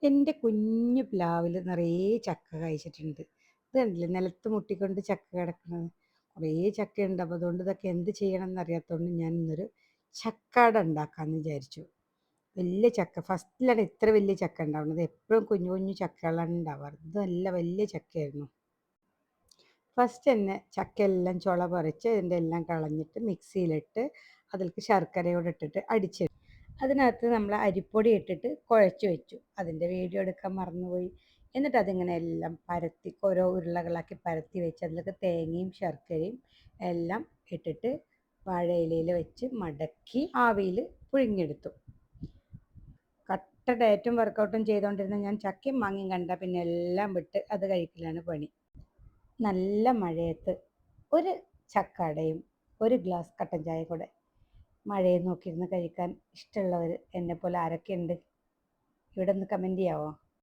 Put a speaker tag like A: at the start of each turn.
A: എൻ്റെ കുഞ്ഞു പ്ലാവിൽ നിറയെ ചക്ക കഴിച്ചിട്ടുണ്ട്. ഇത് കണ്ടില്ലേ നിലത്ത് മുട്ടിക്കൊണ്ട് ചക്ക കിടക്കുന്നത്. കുറേ ചക്കയുണ്ട്. അപ്പോൾ അതുകൊണ്ട് ഇതൊക്കെ എന്ത് ചെയ്യണം എന്നറിയാത്തതുകൊണ്ട് ഞാൻ ഇന്നൊരു ചക്കാട ഉണ്ടാക്കാമെന്ന് വിചാരിച്ചു. വലിയ ചക്ക ഫസ്റ്റിലാണ് ഇത്ര വലിയ ചക്ക ഉണ്ടാവുന്നത്. എപ്പോഴും കുഞ്ഞു കുഞ്ഞു ചക്കകളാണ് ഉണ്ടാവാറ്. ഇത് നല്ല വലിയ ചക്കയായിരുന്നു. ഫസ്റ്റ് തന്നെ ചക്കയെല്ലാം ചുള പറിച്ച് ഇതിൻ്റെ എല്ലാം കളഞ്ഞിട്ട് മിക്സിയിലിട്ട് അതിലേക്ക് ശർക്കരയോടെ ഇട്ടിട്ട് അടിച്ചെടുത്തു. അതിനകത്ത് നമ്മൾ അരിപ്പൊടി ഇട്ടിട്ട് കുഴച്ച് വെച്ചു. അതിൻ്റെ വീഡിയോ എടുക്കാൻ മറന്നുപോയി. എന്നിട്ട് അതിങ്ങനെ എല്ലാം പരത്തി ഓരോ ഉരുളകളാക്കി പരത്തി വെച്ച് അതിലേക്ക് തേങ്ങയും ശർക്കരയും എല്ലാം ഇട്ടിട്ട് വാഴയിലയിൽ വെച്ച് മടക്കി ആവിയിൽ പുഴുങ്ങിയെടുത്തു. കട്ട ഡയറ്റും വർക്കൗട്ടും ചെയ്തുകൊണ്ടിരുന്ന ഞാൻ ചക്കയും മാങ്ങയും കണ്ട പിന്നെ എല്ലാം വിട്ട് അത് കഴിക്കലാണ് പണി. നല്ല മഴയത്ത് ഒരു ചക്കടയും ഒരു ഗ്ലാസ് കട്ടൻ ചായ കൂടെ മഴയെ നോക്കിയിരുന്ന് കഴിക്കാൻ ഇഷ്ടമുള്ളവർ എന്നെപ്പോലെ ആരൊക്കെയുണ്ട്? ഇവിടെ ഒന്ന് കമൻറ്റ് ചെയ്യാമോ?